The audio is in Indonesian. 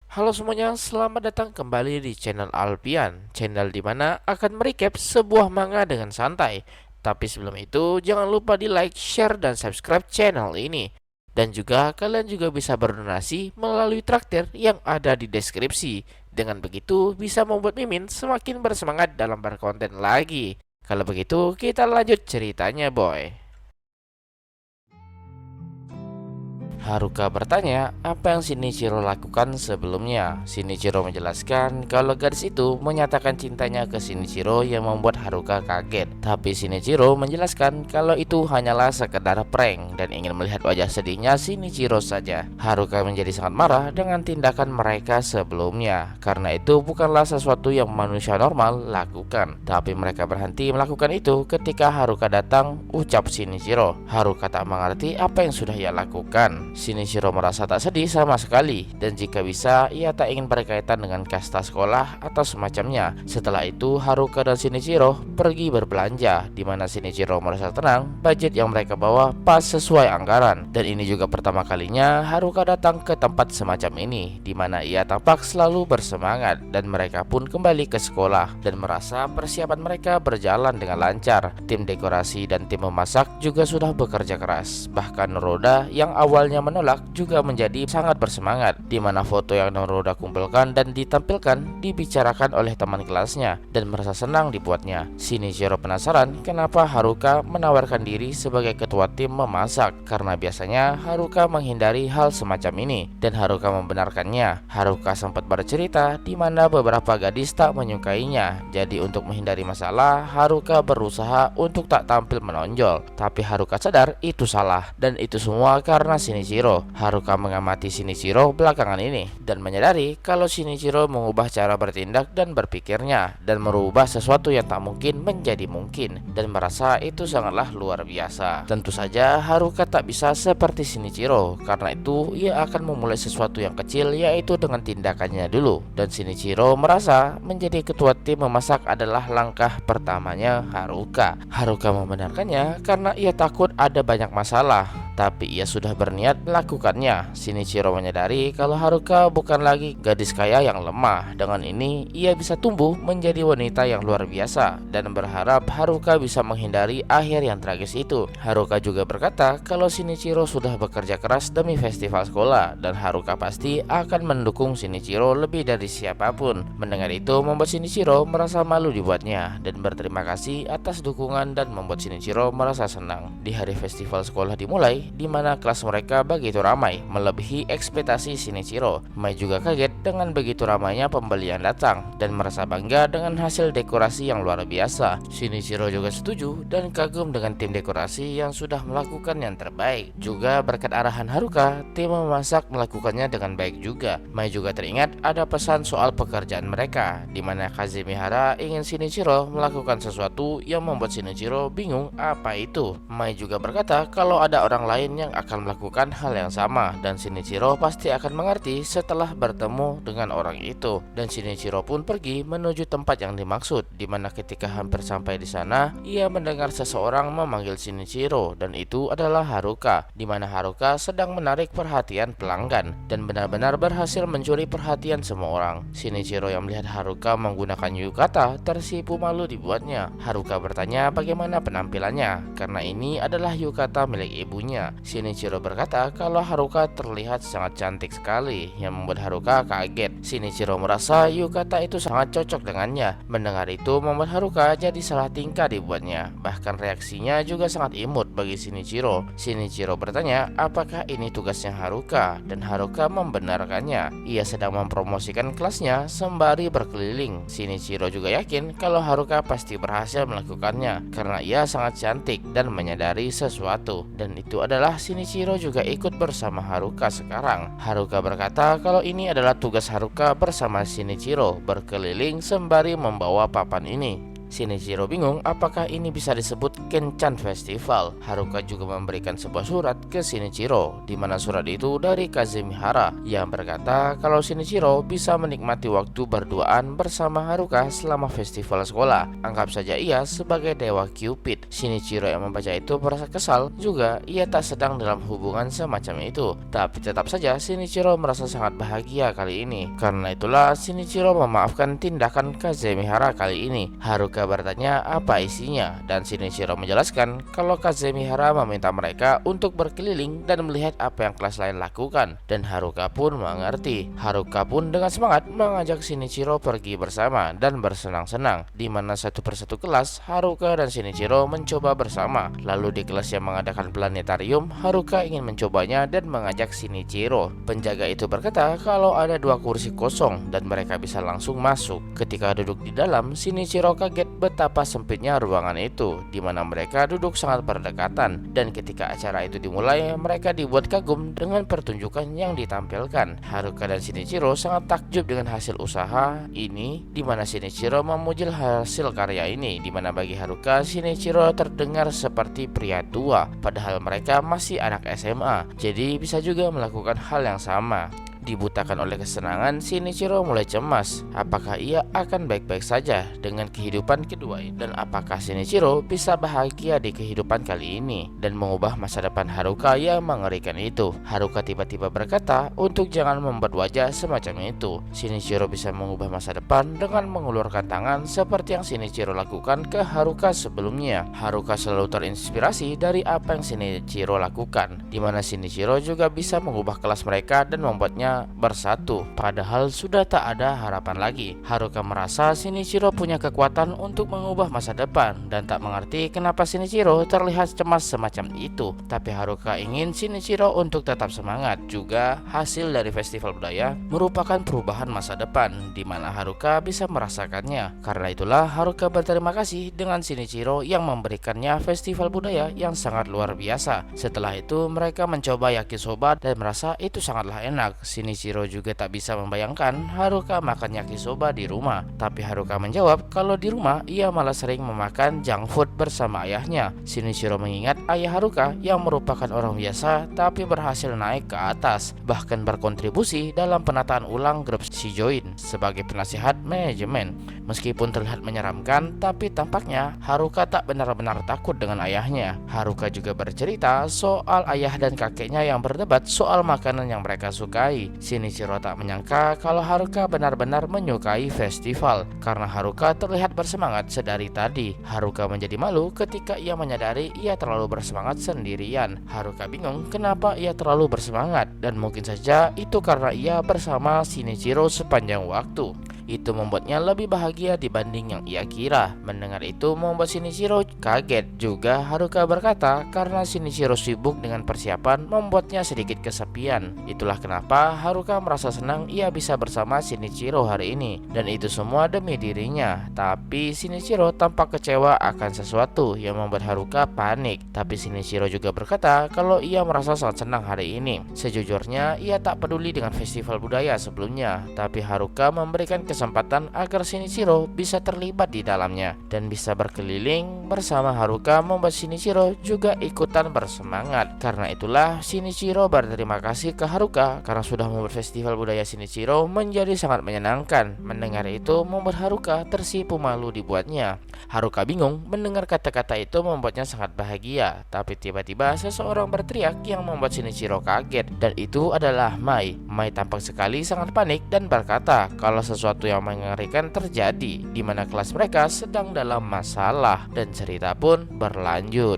Halo semuanya, selamat datang kembali di channel Alpian, channel dimana akan merecap sebuah manga dengan santai. Tapi sebelum itu, jangan lupa di like, share, dan subscribe channel ini. Dan juga kalian juga bisa berdonasi melalui traktir yang ada di deskripsi. Dengan begitu, bisa membuat Mimin semakin bersemangat dalam berkonten lagi. Kalau begitu, kita lanjut ceritanya, boy. Haruka bertanya apa yang Shinichiro lakukan sebelumnya. Shinichiro menjelaskan kalau gadis itu menyatakan cintanya ke Shinichiro yang membuat Haruka kaget. Tapi Shinichiro menjelaskan kalau itu hanyalah sekedar prank dan ingin melihat wajah sedihnya Shinichiro saja. Haruka menjadi sangat marah dengan tindakan mereka sebelumnya karena itu bukanlah sesuatu yang manusia normal lakukan. Tapi mereka berhenti melakukan itu ketika Haruka datang, ucap Shinichiro. Haruka tak mengerti apa yang sudah ia lakukan. Shinichiro merasa tak sedih sama sekali dan jika bisa ia tak ingin berkaitan dengan kasta sekolah atau semacamnya. Setelah itu Haruka dan Shinichiro pergi berbelanja di mana Shinichiro merasa tenang budget yang mereka bawa pas sesuai anggaran. Dan ini juga pertama kalinya Haruka datang ke tempat semacam ini di mana ia tampak selalu bersemangat dan mereka pun kembali ke sekolah dan merasa persiapan mereka berjalan dengan lancar. Tim dekorasi dan tim memasak juga sudah bekerja keras. Bahkan Roda yang awalnya menolak juga menjadi sangat bersemangat di mana foto yang Roda kumpulkan dan ditampilkan dibicarakan oleh teman kelasnya dan merasa senang dibuatnya. Shinichiro penasaran kenapa Haruka menawarkan diri sebagai ketua tim memasak karena biasanya Haruka menghindari hal semacam ini dan Haruka membenarkannya. Haruka sempat bercerita di mana beberapa gadis tak menyukainya. Jadi untuk menghindari masalah, Haruka berusaha untuk tak tampil menonjol. Tapi Haruka sadar itu salah dan itu semua karena Shinichiro. Haruka mengamati Shinichiro belakangan ini dan menyadari kalau Shinichiro mengubah cara bertindak dan berpikirnya dan merubah sesuatu yang tak mungkin menjadi mungkin dan merasa itu sangatlah luar biasa. Tentu saja Haruka tak bisa seperti Shinichiro karena itu ia akan memulai sesuatu yang kecil yaitu dengan tindakannya dulu dan Shinichiro merasa menjadi ketua tim memasak adalah langkah pertamanya Haruka. Haruka membenarkannya karena ia takut ada banyak masalah tapi ia sudah berniat melakukannya. Shinichiro menyadari kalau Haruka bukan lagi gadis kaya yang lemah. Dengan ini, ia bisa tumbuh menjadi wanita yang luar biasa dan berharap Haruka bisa menghindari akhir yang tragis itu. Haruka juga berkata kalau Shinichiro sudah bekerja keras demi festival sekolah dan Haruka pasti akan mendukung Shinichiro lebih dari siapapun. Mendengar itu membuat Shinichiro merasa malu dibuatnya dan berterima kasih atas dukungan dan membuat Shinichiro merasa senang. Di hari festival sekolah dimulai, di mana kelas mereka begitu ramai, melebihi ekspektasi Shinichiro. Mai juga kaget dengan begitu ramainya pembelian datang dan merasa bangga dengan hasil dekorasi yang luar biasa. Shinichiro juga setuju dan kagum dengan tim dekorasi yang sudah melakukan yang terbaik. Juga berkat arahan Haruka, tim memasak melakukannya dengan baik juga. Mai juga teringat ada pesan soal pekerjaan mereka, di mana Kazemihara ingin Shinichiro melakukan sesuatu yang membuat Shinichiro bingung apa itu. Mai juga berkata kalau ada orang lain yang akan melakukan hal yang sama dan Shinichiro pasti akan mengerti setelah bertemu dengan orang itu. Dan Shinichiro pun pergi menuju tempat yang dimaksud, di mana ketika hampir sampai di sana, ia mendengar seseorang memanggil Shinichiro dan itu adalah Haruka, di mana Haruka sedang menarik perhatian pelanggan dan benar-benar berhasil mencuri perhatian semua orang. Shinichiro yang melihat Haruka menggunakan yukata tersipu malu dibuatnya. Haruka bertanya bagaimana penampilannya karena ini adalah yukata milik ibunya. Shinichiro berkata kalau Haruka terlihat sangat cantik sekali yang membuat Haruka kaget. Shinichiro merasa yukata itu sangat cocok dengannya. Mendengar itu membuat Haruka jadi salah tingkah dibuatnya. Bahkan reaksinya juga sangat imut bagi Shinichiro. Shinichiro bertanya apakah ini tugasnya Haruka dan Haruka membenarkannya. Ia sedang mempromosikan kelasnya sembari berkeliling. Shinichiro juga yakin kalau Haruka pasti berhasil melakukannya karena ia sangat cantik dan menyadari sesuatu dan itu adalah Shinichiro juga ikut bersama Haruka sekarang. Haruka berkata kalau ini adalah tugas Haruka bersama Shinichiro berkeliling sembari membawa papan ini. Shinichiro bingung apakah ini bisa disebut Kencan Festival. Haruka juga memberikan sebuah surat ke Shinichiro, di mana surat itu dari Kazemihara yang berkata kalau Shinichiro bisa menikmati waktu berduaan bersama Haruka selama festival sekolah. Anggap saja ia sebagai dewa Cupid. Shinichiro yang membaca itu merasa kesal juga, ia tak sedang dalam hubungan semacam itu. Tapi tetap saja Shinichiro merasa sangat bahagia kali ini. Karena itulah Shinichiro memaafkan tindakan Kazemihara kali ini. Haruka bertanya apa isinya, dan Shinichiro menjelaskan kalau Kazemihara meminta mereka untuk berkeliling dan melihat apa yang kelas lain lakukan, dan Haruka pun mengerti. Haruka pun dengan semangat mengajak Shinichiro pergi bersama dan bersenang-senang, di mana satu persatu kelas Haruka dan Shinichiro mencoba bersama. Lalu di kelas yang mengadakan planetarium, Haruka ingin mencobanya dan mengajak Shinichiro. Penjaga itu berkata kalau ada 2 kursi kosong dan mereka bisa langsung masuk. Ketika duduk di dalam, Shinichiro kaget betapa sempitnya ruangan itu, di mana mereka duduk sangat berdekatan. Dan ketika acara itu dimulai, mereka dibuat kagum dengan pertunjukan yang ditampilkan. Haruka dan Shinichiro sangat takjub dengan hasil usaha ini, di mana Shinichiro memuji hasil karya ini, di mana bagi Haruka, Shinichiro terdengar seperti pria tua, padahal mereka masih anak SMA, jadi bisa juga melakukan hal yang sama. Dibutakan oleh kesenangan, Shinichiro mulai cemas. Apakah ia akan baik-baik saja dengan kehidupan kedua ini? Dan apakah Shinichiro bisa bahagia di kehidupan kali ini dan mengubah masa depan Haruka yang mengerikan itu? Haruka tiba-tiba berkata untuk jangan membuat wajah semacam itu. Shinichiro bisa mengubah masa depan dengan mengulurkan tangan seperti yang Shinichiro lakukan ke Haruka sebelumnya. Haruka selalu terinspirasi dari apa yang Shinichiro lakukan, di mana Shinichiro juga bisa mengubah kelas mereka dan membuatnya bersatu, padahal sudah tak ada harapan lagi. Haruka merasa Shinichiro punya kekuatan untuk mengubah masa depan dan tak mengerti kenapa Shinichiro terlihat cemas semacam itu. Tapi Haruka ingin Shinichiro untuk tetap semangat. Juga hasil dari festival budaya merupakan perubahan masa depan, di mana Haruka bisa merasakannya. Karena itulah Haruka berterima kasih dengan Shinichiro yang memberikannya festival budaya yang sangat luar biasa. Setelah itu mereka mencoba yakisoba dan merasa itu sangatlah enak. Shinichiro juga tak bisa membayangkan Haruka makan yakisoba di rumah. Tapi Haruka menjawab kalau di rumah ia malah sering memakan junk food bersama ayahnya. Shinichiro mengingat ayah Haruka yang merupakan orang biasa tapi berhasil naik ke atas, bahkan berkontribusi dalam penataan ulang grup Shijoin sebagai penasihat manajemen. Meskipun terlihat menyeramkan, tapi tampaknya Haruka tak benar-benar takut dengan ayahnya. Haruka juga bercerita soal ayah dan kakeknya yang berdebat soal makanan yang mereka sukai. Shinichiro tak menyangka kalau Haruka benar-benar menyukai festival, karena Haruka terlihat bersemangat sedari tadi. Haruka menjadi malu ketika ia menyadari ia terlalu bersemangat sendirian. Haruka bingung kenapa ia terlalu bersemangat, dan mungkin saja itu karena ia bersama Shinichiro sepanjang waktu. Itu membuatnya lebih bahagia dibanding yang ia kira. Mendengar itu membuat Shinichiro kaget. Juga Haruka berkata karena Shinichiro sibuk dengan persiapan membuatnya sedikit kesepian. Itulah kenapa Haruka merasa senang ia bisa bersama Shinichiro hari ini, dan itu semua demi dirinya. Tapi Shinichiro tampak kecewa akan sesuatu yang membuat Haruka panik. Tapi Shinichiro juga berkata kalau ia merasa sangat senang hari ini. Sejujurnya ia tak peduli dengan festival budaya sebelumnya, tapi Haruka memberikan kesempatan agar Shinichiro bisa terlibat di dalamnya dan bisa berkeliling bersama Haruka, membuat Shinichiro juga ikutan bersemangat. Karena itulah Shinichiro berterima kasih ke Haruka karena sudah membuat festival budaya Shinichiro menjadi sangat menyenangkan. Mendengar itu membuat Haruka tersipu malu dibuatnya. Haruka bingung mendengar kata-kata itu membuatnya sangat bahagia. Tapi tiba-tiba seseorang berteriak yang membuat Shinichiro kaget, dan itu adalah Mai. Mai tampak sekali sangat panik dan berkata kalau sesuatu yang mengerikan terjadi, di mana kelas mereka sedang dalam masalah, dan cerita pun berlanjut.